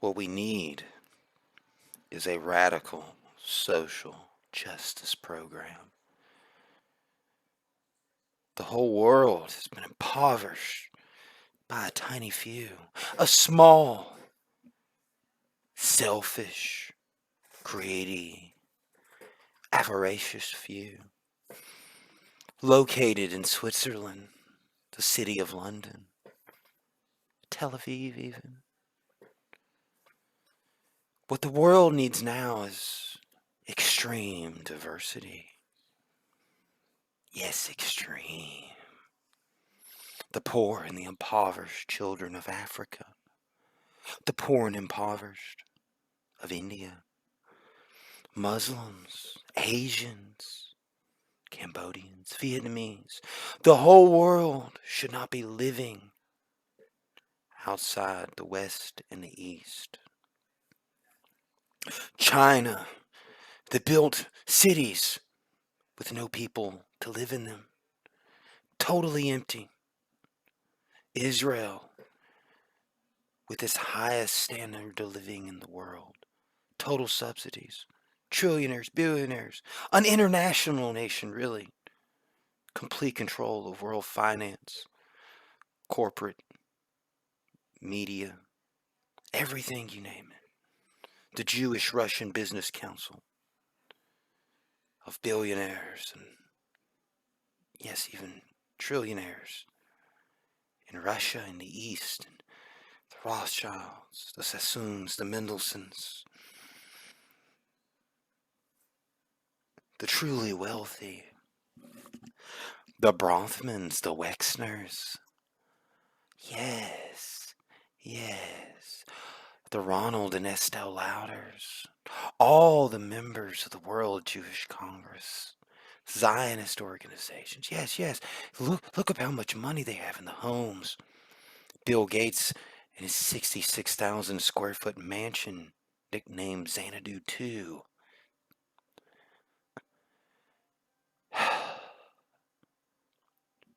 What we need is a radical social justice program. The whole world has been impoverished by a tiny few, a small, selfish, greedy, avaricious few, located in Switzerland, the city of London, Tel Aviv even. What the world needs now is extreme diversity. Yes, extreme. The poor and the impoverished children of Africa, the poor and impoverished of India, Muslims, Asians, Cambodians, Vietnamese. The whole world should not be living outside the West and the East. China, that built cities with no people to live in them, totally empty. Israel, with its highest standard of living in the world, total subsidies, trillionaires, billionaires, an international nation, really, complete control of world finance, corporate, media, everything you name it. The Jewish Russian Business Council of billionaires and, yes, even trillionaires in Russia and the East, and the Rothschilds, the Sassoons, the Mendelssohns, the truly wealthy, the Bronfmans, the Wexners, yes, yes, the Ronald and Estelle Lauders, all the members of the World Jewish Congress, Zionist organizations. Yes, yes. Look up how much money they have in the homes. Bill Gates and his 66,000 square foot mansion, nicknamed Xanadu 2.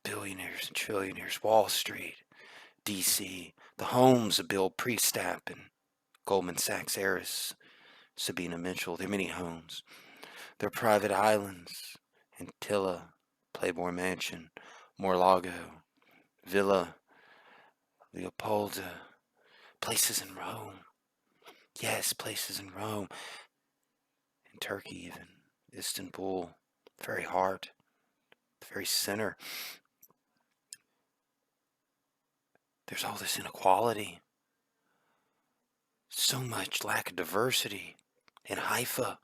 Billionaires and trillionaires, Wall Street, DC, the homes of Bill Priestap and Goldman Sachs heiress Sabina Mitchell, their many homes, their private islands, Antilla, Playboy Mansion, Mar-a-Lago, Villa Leopolda, places in Rome. Yes, places in Rome, in Turkey even, Istanbul, very heart, the very center. There's all this inequality, so much lack of diversity in Haifa.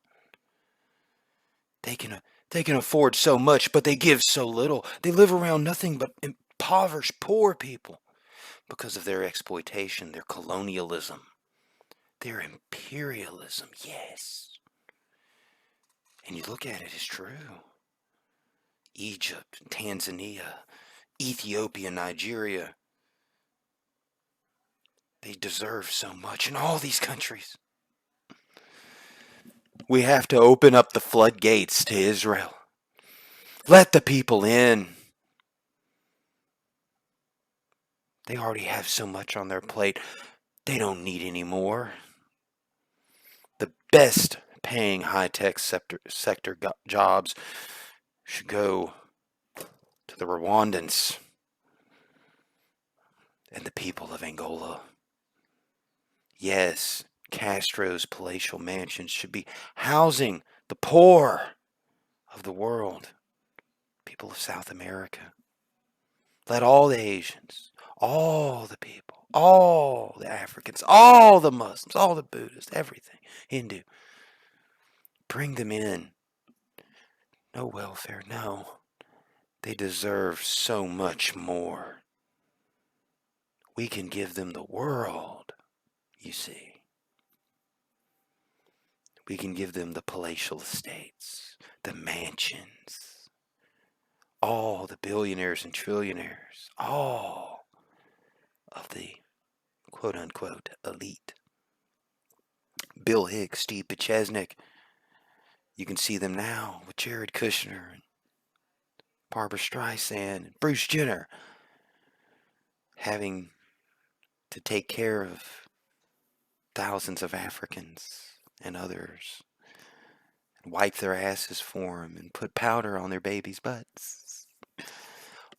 They can afford so much, but they give so little. They live around nothing but impoverished, poor people because of their exploitation, their colonialism, their imperialism. Yes. And you look at it, it's true. Egypt, Tanzania, Ethiopia, Nigeria. They deserve so much in all these countries. We have to open up the floodgates to Israel. Let the people in. They already have so much on their plate. They don't need any more. The best paying high-tech sector jobs should go to the Rwandans and the people of Angola. Yes, Castro's palatial mansions should be housing the poor of the world, people of South America. Let all the Asians, all the people, all the Africans, all the Muslims, all the Buddhists, everything, Hindu, bring them in. No welfare, no. They deserve so much more. We can give them the world, you see. We can give them the palatial estates, the mansions, all the billionaires and trillionaires, all of the quote-unquote elite. Bill Hicks, Steve Pichesnik, you can see them now with Jared Kushner and Barbara Streisand and Bruce Jenner having to take care of thousands of Africans and others, and wipe their asses for them and put powder on their babies' butts,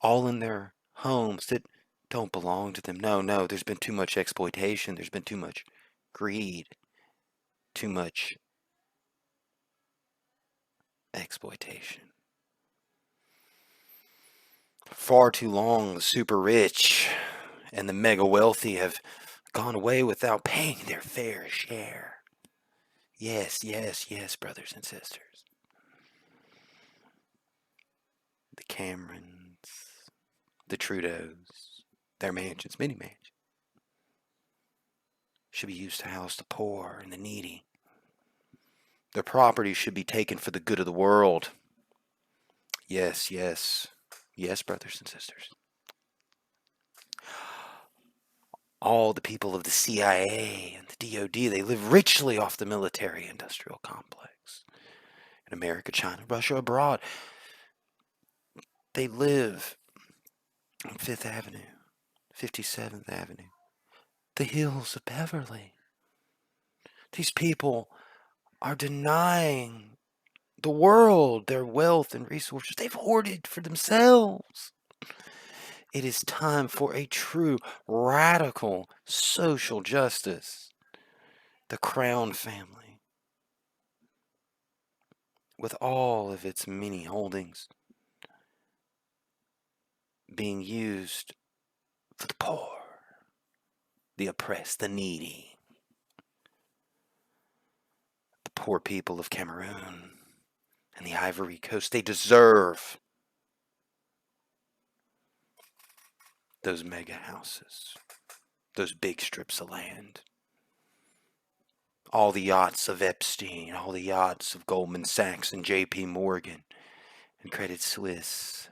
all in their homes that don't belong to them. No, there's been too much exploitation, there's been too much greed, too much exploitation. Far too long, the super rich and the mega wealthy have gone away without paying their fair share. Yes, brothers and sisters. The Camerons, the Trudeaus, their mansions, many mansions, should be used to house the poor and the needy. Their property should be taken for the good of the world. Yes, brothers and sisters. All the people of the CIA and the DoD, they live richly off the military-industrial complex. In America, China, Russia, abroad, they live on 5th Avenue, 57th Avenue, the hills of Beverly. These people are denying the world their wealth and resources they've hoarded for themselves. It is time for a true radical social justice. The Crown family, with all of its many holdings, being used for the poor, the oppressed, the needy. The poor people of Cameroon and the Ivory Coast, they deserve those mega houses, those big strips of land, all the yachts of Epstein, all the yachts of Goldman Sachs and JP Morgan and Credit Suisse,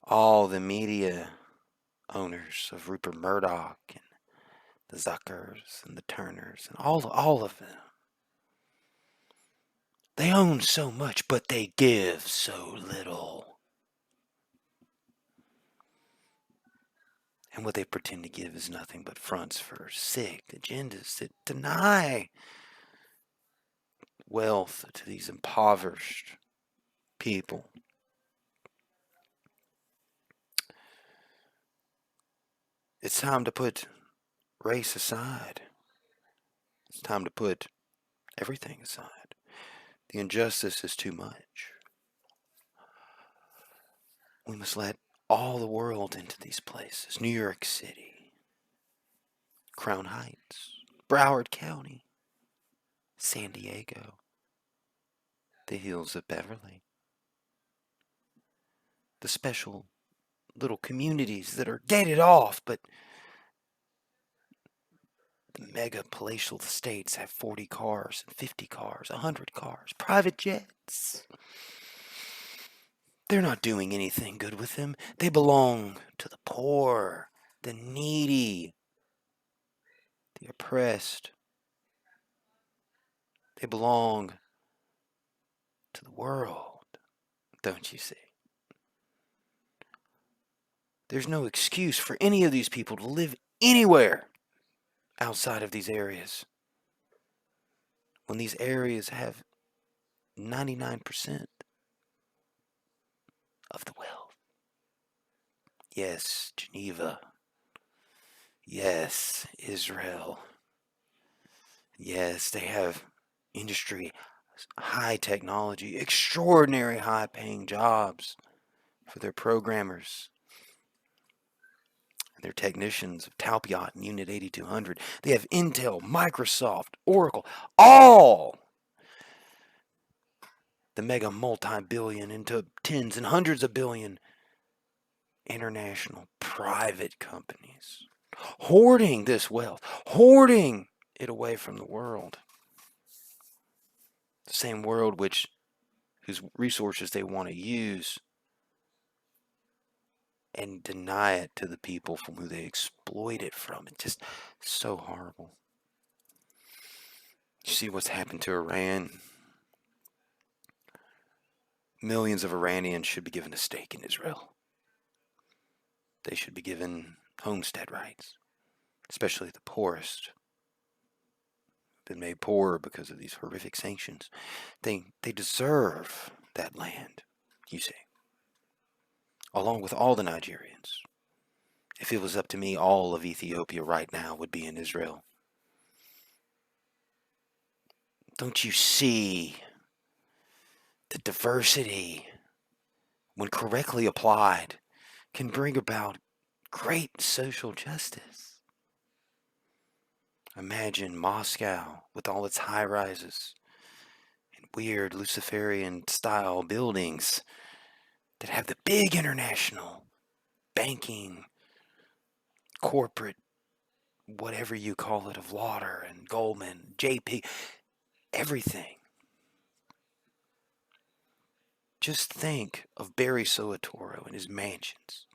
all the media owners of Rupert Murdoch and the Zuckers and the Turners and all of them. They own so much, but they give so little. And what they pretend to give is nothing but fronts for sick agendas that deny wealth to these impoverished people. It's time to put race aside. It's time to put everything aside. The injustice is too much. We must let all the world into these places. New York City, Crown Heights, Broward County, San Diego, the hills of Beverly, the special little communities that are gated off, but the mega palatial estates have 40 cars and 50 cars, 100 cars, private jets. They're not doing anything good with them. They belong to the poor, the needy, the oppressed. They belong to the world, don't you see? There's no excuse for any of these people to live anywhere outside of these areas, when these areas have 99% of the wealth. Yes, Geneva. Yes, Israel. Yes, they have industry, high technology, extraordinary high paying jobs for their programmers and their technicians of Talpiot and Unit 8200. They have Intel, Microsoft, Oracle, all the mega multi-billion into tens and hundreds of billion international private companies, hoarding this wealth, hoarding it away from the world. The same world whose resources they want to use and deny it to the people from who they exploit it from. It's just so horrible. You see what's happened to Iran? Millions of Iranians should be given a stake in Israel. They should be given homestead rights, especially the poorest been made poorer because of these horrific sanctions. They deserve that land, you see, along with all the Nigerians. If it was up to me, all of Ethiopia right now would be in Israel. Don't you see that diversity, when correctly applied, can bring about great social justice? Imagine Moscow with all its high rises and weird Luciferian style buildings that have the big international banking, corporate, whatever you call it, of Lauder and Goldman, JP, everything. Just think of Barry Soetoro and his mansions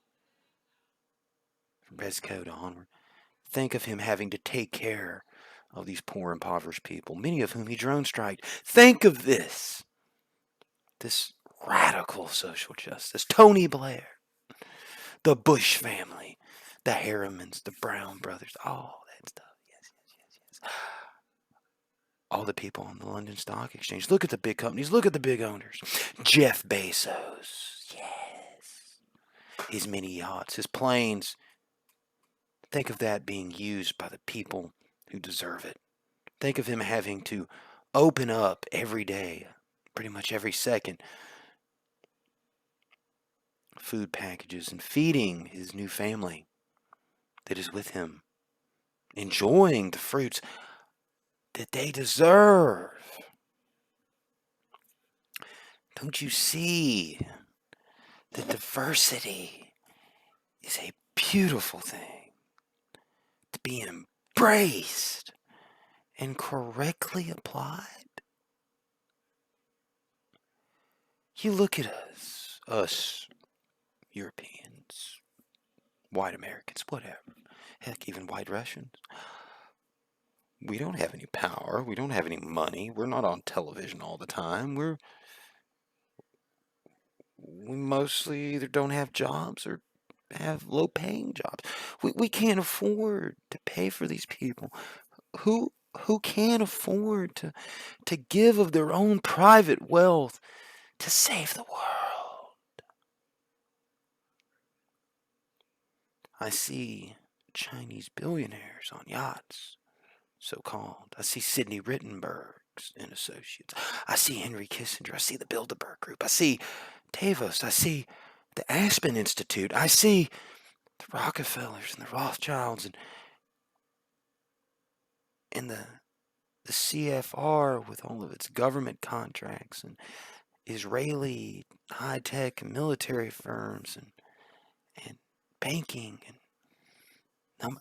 from Rescoda onward. Think of him having to take care of these poor, impoverished people, many of whom he drone striked. Think of this radical social justice. Tony Blair, the Bush family, the Harrimans, the Brown brothers, all that stuff. Yes. All the people on the London Stock Exchange. Look at the big companies. Look at the big owners. Jeff Bezos. Yes. His mini yachts, his planes. Think of that being used by the people who deserve it. Think of him having to open up every day, pretty much every second, food packages and feeding his new family that is with him, enjoying the fruits that they deserve. Don't you see that diversity is a beautiful thing to be embraced and correctly applied? You look at us Europeans, white Americans, whatever, heck, even white Russians. We don't have any power. We don't have any money. We're not on television all the time. We mostly either don't have jobs or have low-paying jobs. We can't afford to pay for these people. Who can afford to give of their own private wealth to save the world? I see Chinese billionaires on yachts, so-called. I see Sidney Rittenbergs and Associates. I see Henry Kissinger. I see the Bilderberg Group. I see Davos. I see the Aspen Institute. I see the Rockefellers and the Rothschilds and the CFR with all of its government contracts and Israeli high-tech military firms and banking and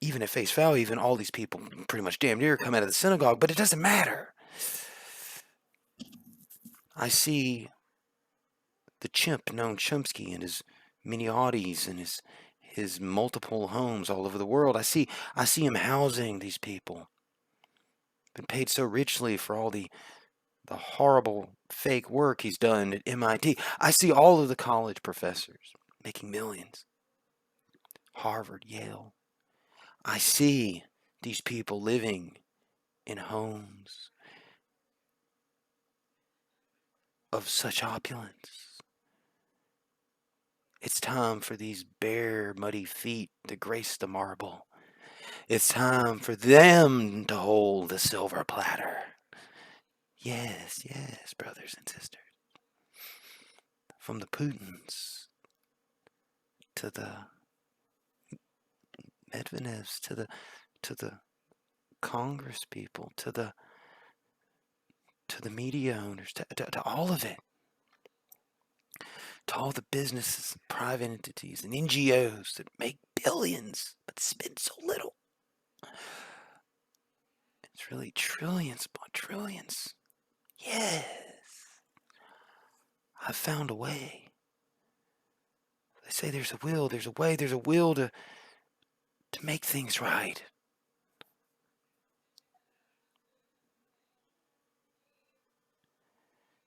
even at face value, even all these people pretty much damn near come out of the synagogue, but it doesn't matter. I see the chimp Noam Chomsky and his mini Audis and his multiple homes all over the world. I see him housing these people. Been paid so richly for all the horrible fake work he's done at MIT. I see all of the college professors making millions. Harvard, Yale. I see these people living in homes of such opulence. It's time for these bare, muddy feet to grace the marble. It's time for them to hold the silver platter. Yes, brothers and sisters. From the Putins to the Medvedevs to the Congress people to the media owners to all of it, to all the businesses, private entities, and NGOs that make billions but spend so little. It's really trillions upon trillions. Yes. I've found a way. They say there's a will, there's a way, there's a will to make things right.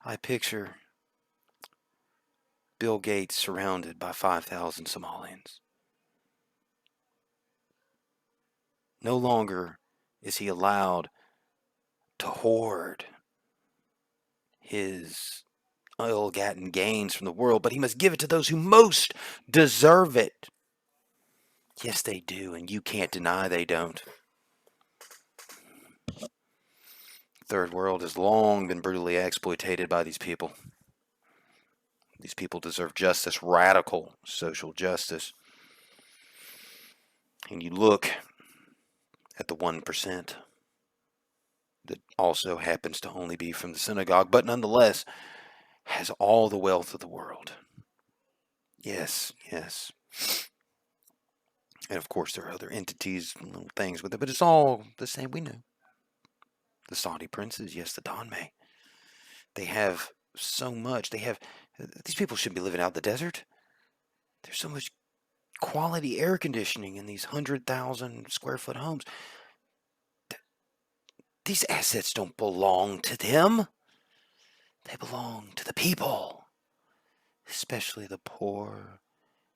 I picture Bill Gates surrounded by 5,000 Somalians. No longer is he allowed to hoard his ill-gotten gains from the world, but he must give it to those who most deserve it. Yes, they do, and you can't deny they don't. Third world has long been brutally exploited by these people. These people deserve justice, radical social justice. And you look at the 1% that also happens to only be from the synagogue, but nonetheless has all the wealth of the world. Yes, yes. And of course, there are other entities, little things with it, but it's all the same. We know. The Saudi princes, yes, the Donmei. They have so much. These people shouldn't be living out in the desert. There's so much quality air conditioning in these 100,000 square foot homes. These assets don't belong to them. They belong to the people, especially the poor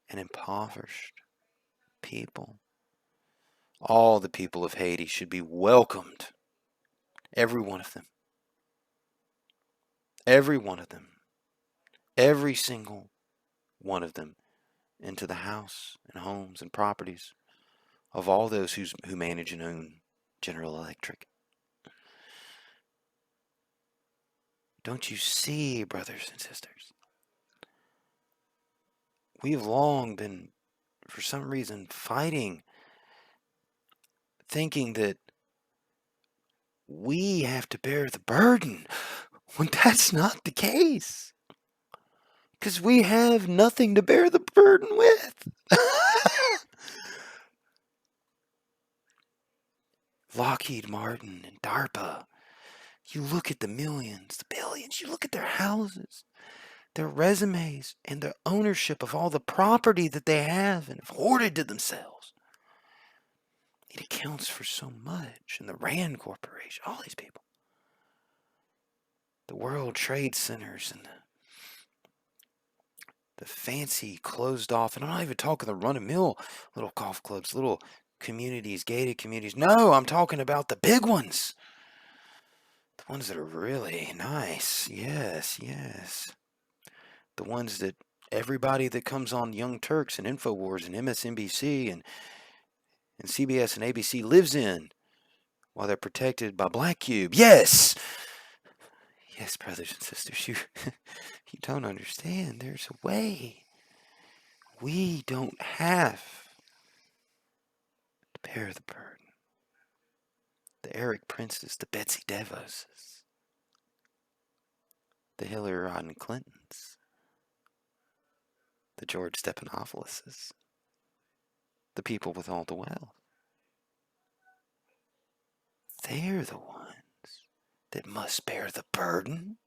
and impoverished people. All the people of Haiti should be welcomed. Every one of them. Every one of them. Every single one of them into the house and homes and properties of all those who manage and own General Electric. Don't you see, brothers and sisters? We have long been, for some reason, fighting, thinking that we have to bear the burden, when that's not the case. Because we have nothing to bear the burden with. Lockheed Martin and DARPA, you look at the millions, the billions, you look at their houses, their resumes, and their ownership of all the property that they have and have hoarded to themselves. It accounts for so much. And the Rand Corporation, all these people. The World Trade Centers and the fancy closed off, and I'm not even talking the run-of-mill little golf clubs, little communities, gated communities. No, I'm talking about the big ones. The ones that are really nice. Yes, yes. The ones that everybody that comes on Young Turks and InfoWars and MSNBC and CBS and ABC lives in while they're protected by Black Cube. Yes! Yes, brothers and sisters, you don't understand. There's a way. We don't have to bear the burden. The Eric Princes, the Betsy DeVoses, the Hillary Rodham Clintons, the George Stephanopoulos, the people with all the wealth. They're the ones that must bear the burden.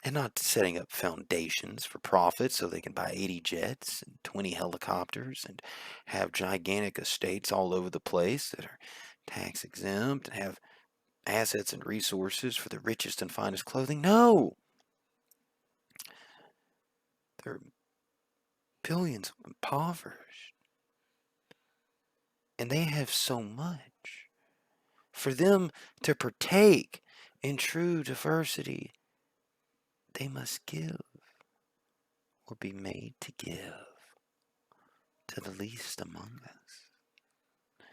And not setting up foundations for profit so they can buy 80 jets and 20 helicopters and have gigantic estates all over the place that are tax exempt and have assets and resources for the richest and finest clothing. No! There are billions of impoverished. And they have so much. For them to partake in true diversity, they must give or be made to give to the least among us.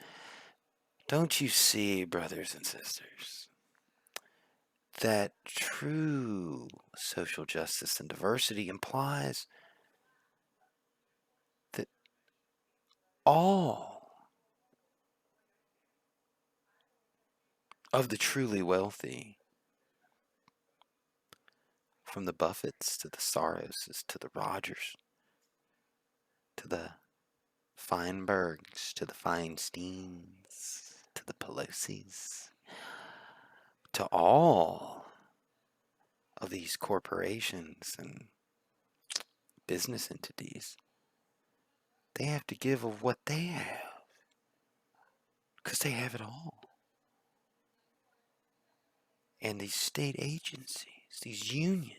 Don't you see, brothers and sisters, that true social justice and diversity implies that all of the truly wealthy, from the Buffetts to the Soroses to the Rogers to the Feinbergs to the Feinsteins to the Pelosi's, to all of these corporations and business entities, they have to give of what they have, because they have it all. And these state agencies, these unions,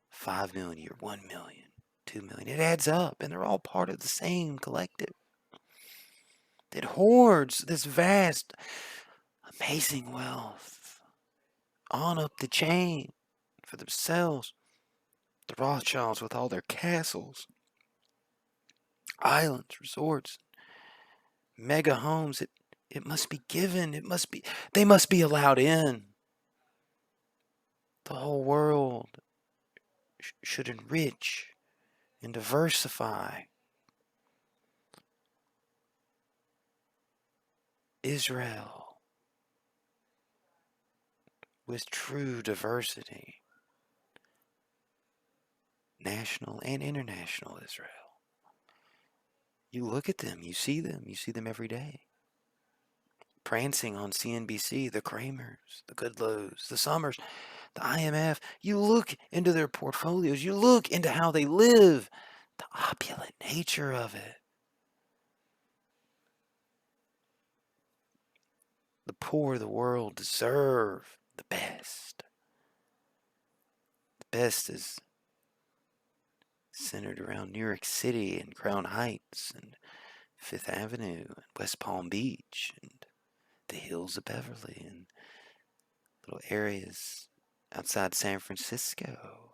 5 million a year, 1 million, 2 million, it adds up, and they're all part of the same collective. that hoards this vast, amazing wealth on up the chain for themselves. The Rothschilds with all their castles, islands, resorts, mega homes. It must be given. They must be allowed in. The whole world should enrich and diversify. Israel with true diversity. National and international Israel. You look at them, you see them every day. Prancing on CNBC, the Kramers, the Goodlows, the Summers, the IMF. You look into their portfolios, you look into how they live, the opulent nature of it. The poor of the world deserve the best. The best is centered around New York City and Crown Heights and Fifth Avenue and West Palm Beach and the hills of Beverly and little areas outside San Francisco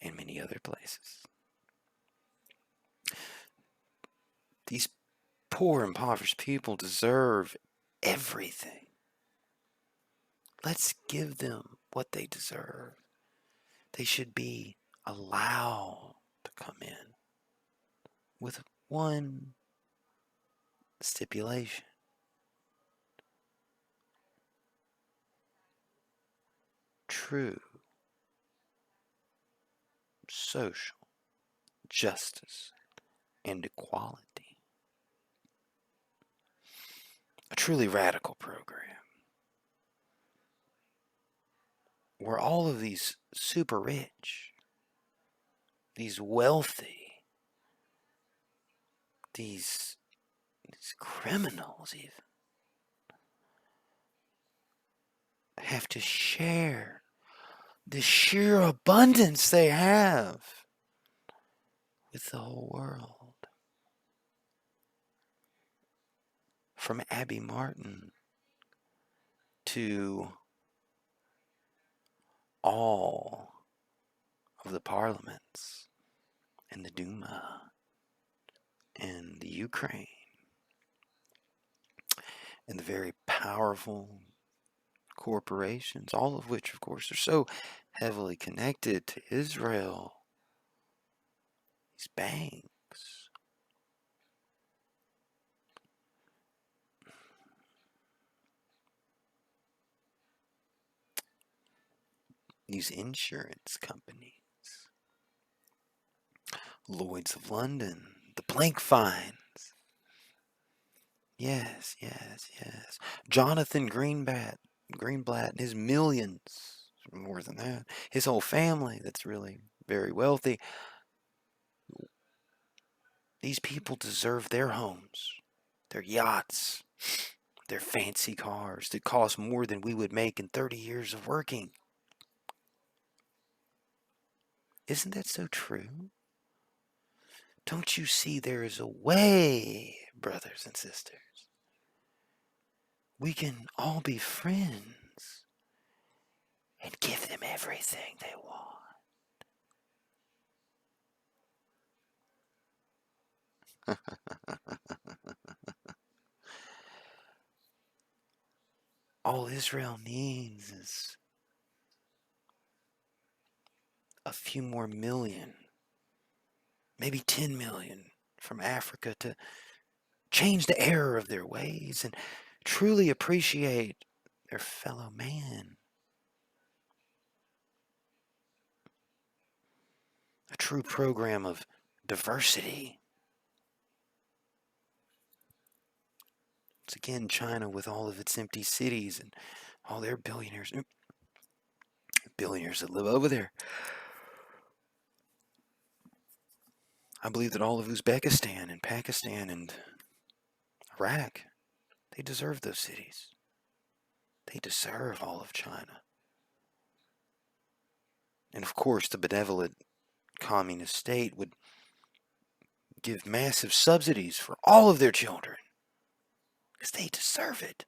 and many other places. These poor, impoverished people deserve everything. Let's give them what they deserve. They should be allowed to come in with one stipulation. True social justice and equality. A truly radical program where all of these super rich, these wealthy, these criminals even have to share the sheer abundance they have with the whole world. From Abby Martin to all of the parliaments and the Duma and the Ukraine and the very powerful corporations, all of which, of course, are so heavily connected to Israel. These banks. These insurance companies. Lloyd's of London. The Blank Fines. Yes. Jonathan Greenblatt and his millions, more than that. His whole family that's really very wealthy. These people deserve their homes, their yachts, their fancy cars that cost more than we would make in 30 years of working. Isn't that so true? Don't you see there is a way, brothers and sisters? We can all be friends and give them everything they want. All Israel needs is a few more million, maybe 10 million from Africa to change the error of their ways and truly appreciate their fellow man. A true program of diversity. Once again, China with all of its empty cities and all their billionaires that live over there. I believe that all of Uzbekistan and Pakistan and Iraq, they deserve those cities. They deserve all of China. And of course, the benevolent communist state would give massive subsidies for all of their children because they deserve it.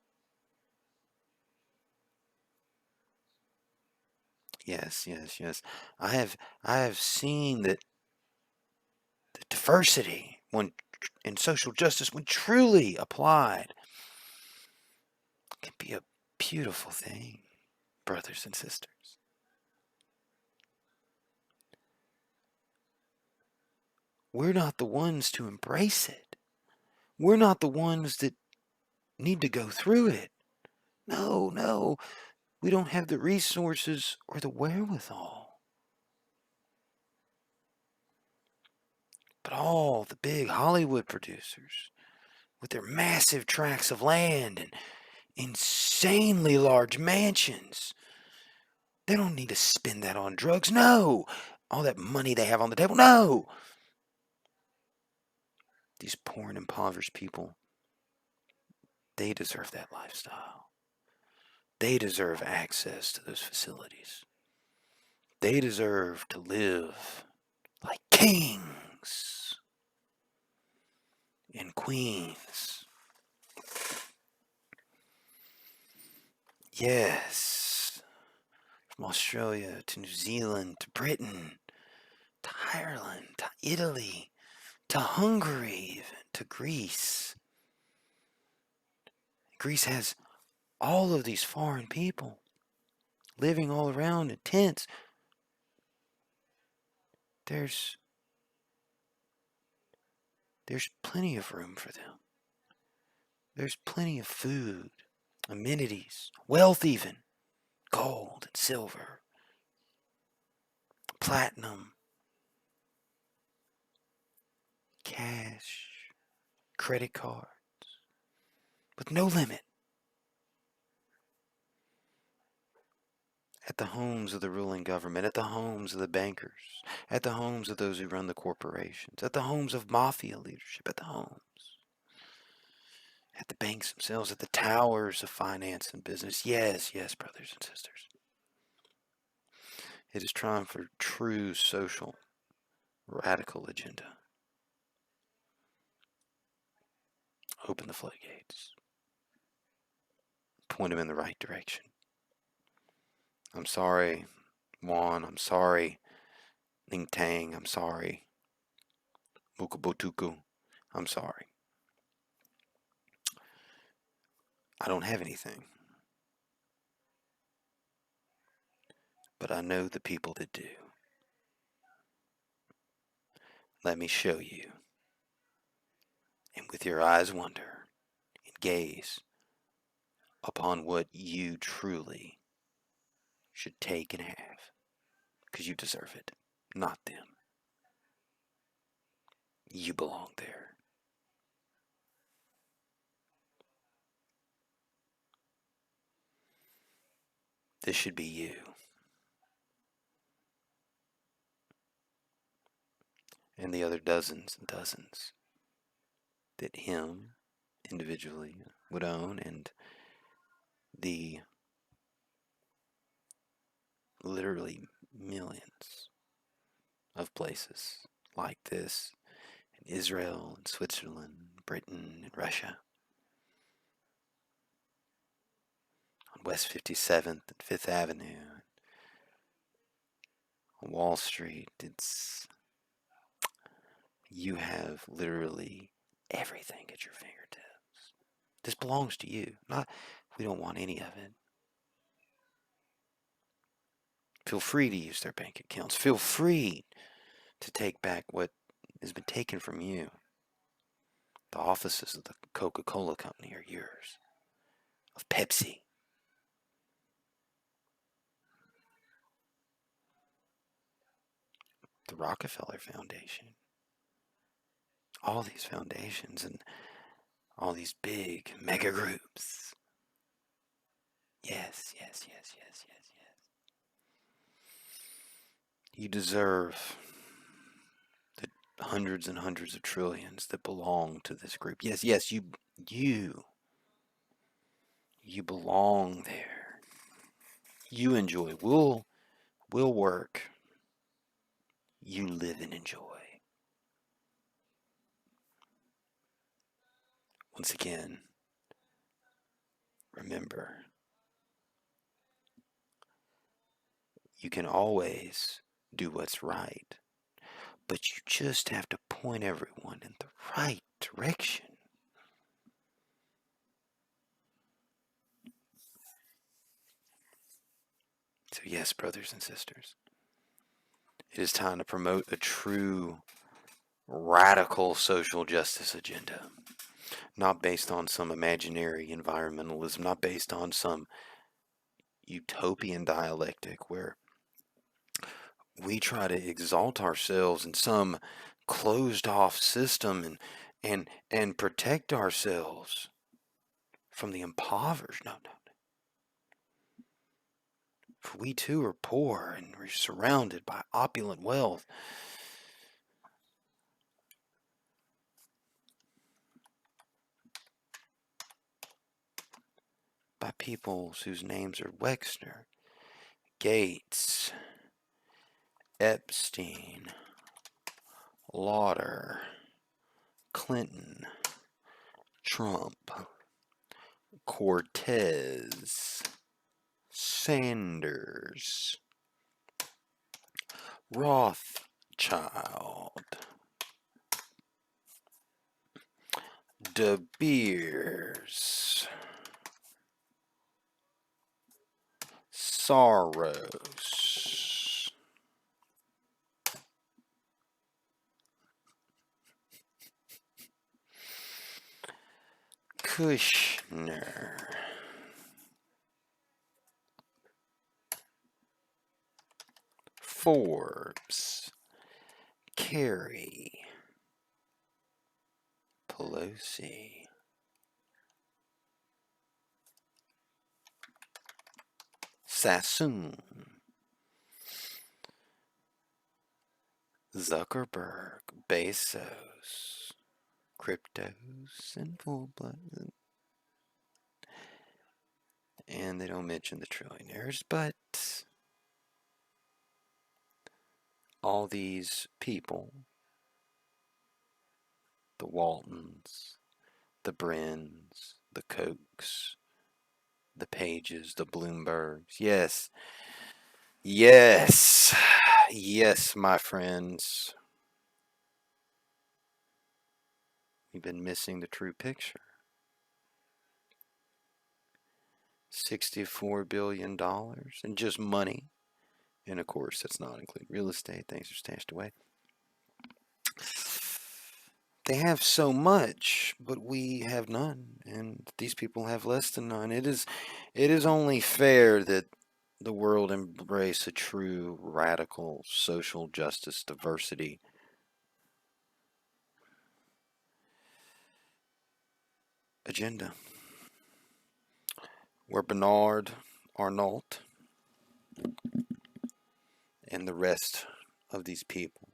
Yes, yes, yes. I have seen that the diversity when in social justice, when truly applied, can be a beautiful thing, brothers and sisters. We're not the ones to embrace it. We're not the ones that need to go through it. No, no, we don't have the resources or the wherewithal. But all the big Hollywood producers, with their massive tracts of land and insanely large mansions, they don't need to spend that on drugs. No. All that money they have on the table. No. These poor and impoverished people, they deserve that lifestyle. They deserve access to those facilities. They deserve to live like kings and queens. Yes. From Australia to New Zealand to Britain to Ireland to Italy to Hungary even to Greece. Greece has all of these foreign people living all around in tents. There's plenty of room for them. There's plenty of food, amenities, wealth even, gold and silver, platinum, cash, credit cards, with no limit. At the homes of the ruling government, at the homes of the bankers, at the homes of those who run the corporations, at the homes of mafia leadership, at the homes, at the banks themselves, at the towers of finance and business. Yes, yes, brothers and sisters. It is time for true social radical agenda. Open the floodgates. Point them in the right direction. I'm sorry, Juan. I'm sorry, Ning Tang. I'm sorry, Mukabotuku. I'm sorry. I don't have anything. But I know the people that do. Let me show you. And with your eyes wonder and gaze upon what you truly should take and have. Because you deserve it, not them. You belong there. This should be you. And the other dozens and dozens that him individually would own, and the literally millions of places like this in Israel and Switzerland, Britain and Russia, on West 57th and 5th Avenue, on Wall Street. You have literally everything at your fingertips. This belongs to you. We don't want any of it. Feel free to use their bank accounts. Feel free to take back what has been taken from you. The offices of the Coca-Cola Company are yours. Of Pepsi. The Rockefeller Foundation. All these foundations and all these big mega groups. Yes, yes, yes, yes, yes, yes. You deserve the hundreds and hundreds of trillions that belong to this group. Yes, yes, you belong there. You enjoy. We'll work. You live and enjoy. Once again, remember, you can always do what's right, but you just have to point everyone in the right direction. So, yes, brothers and sisters, it is time to promote a true radical social justice agenda, not based on some imaginary environmentalism, not based on some utopian dialectic where we try to exalt ourselves in some closed off system and protect ourselves from the impoverished. No, no. For we too are poor and we're surrounded by opulent wealth. By people whose names are Wexner, Gates, Epstein, Lauder, Clinton, Trump, Cortez, Sanders, Rothschild, De Beers, Soros, Kushner, Forbes, Kerry, Pelosi, Sassoon, Zuckerberg, Bezos, Cryptos, and full blood. And they don't mention the trillionaires, but all these people, the Waltons, the Bryns, the Kochs, the Pages, the Bloombergs, yes, yes, yes, my friends, we've been missing the true picture. $64 billion in just money. And of course, that's not including real estate. Things are stashed away. They have so much, but we have none, and these people have less than none. It is only fair that the world embrace a true radical social justice diversity agenda, where Bernard Arnault and the rest of these people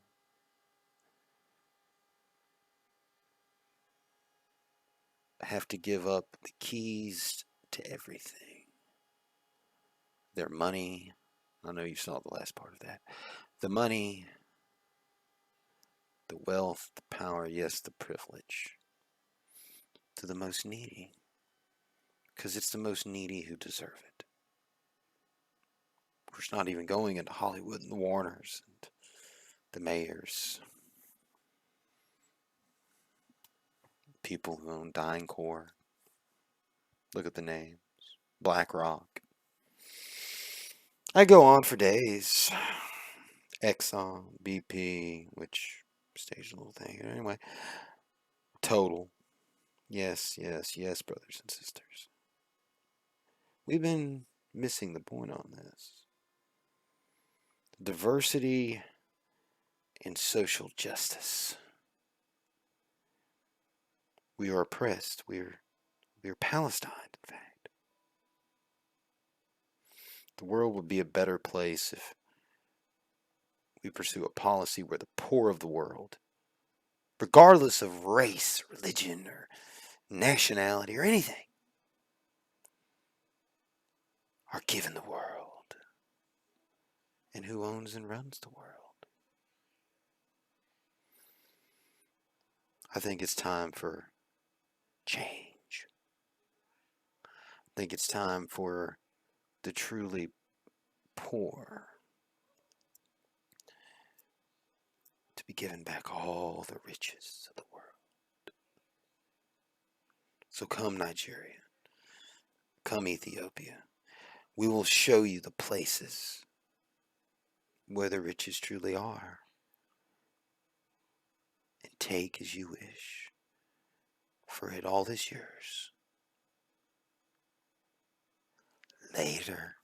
have to give up the keys to everything. Their money. I know you saw the last part of that. The money, the wealth, the power, yes, the privilege, to the most needy. Because it's the most needy who deserve it. We're not even going into Hollywood and the Warners and the mayors. People who own DynCorp. Look at the names. BlackRock. I go on for days. Exxon, BP, which staged a little thing. Anyway, Total. Yes, yes, yes, brothers and sisters. We've been missing the point on this. Diversity and social justice. We are oppressed. We are Palestine, in fact. The world would be a better place if we pursue a policy where the poor of the world, regardless of race, religion, or nationality, or anything, are given the world. And who owns and runs the world? I think it's time for change. I think it's time for the truly poor to be given back all the riches of the world. So come, Nigeria, come, Ethiopia. We will show you the places where the riches truly are, and take as you wish, for it all is yours. Later.